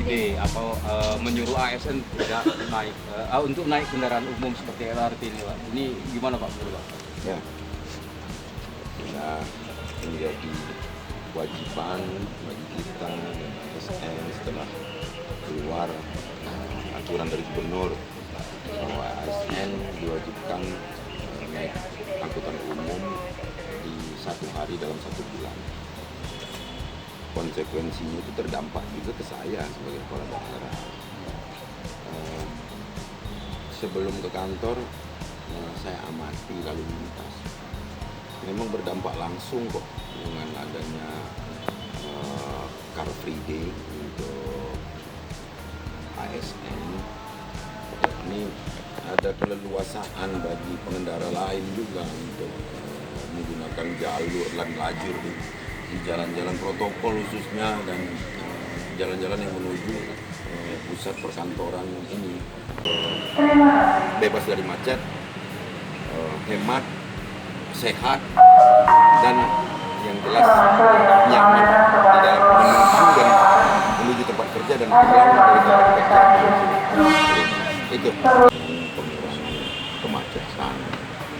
Free Day atau menyuruh ASN tidak naik untuk naik kendaraan umum seperti LRT ini, Pak. Ini gimana Pak menurut Pak? Ya, kita menjadi kewajiban bagi kita ASN setelah keluar aturan dari gubernur bahwa ASN diwajibkan naik angkutan umum di 1 hari dalam 1 bulan. Konsekuensinya itu terdampak juga ke saya sebagai kepala daerah. Sebelum ke kantor, saya amati lalu lintas. Memang berdampak langsung kok dengan adanya Car Free Day untuk ASN. Ini ada keleluasaan bagi pengendara lain juga untuk menggunakan jalur dan lajur di jalan-jalan protokol khususnya dan jalan-jalan yang menuju pusat perkantoran ini. Bebas dari macet, hemat, sehat, dan yang jelas nyaman di dalam menuju dan menuju tempat kerja dan pulang dari tempat kerja. Itu pengurangan kemacetan.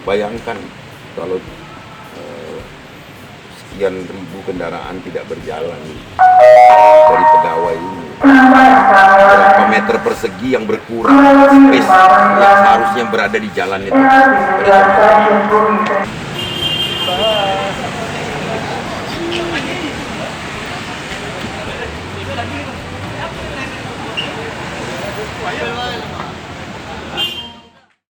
Bayangkan kalau sekian ribu kendaraan tidak berjalan dari pegawai ini, berapa meter persegi yang berkurang, space yang seharusnya berada di jalan itu. Ayo.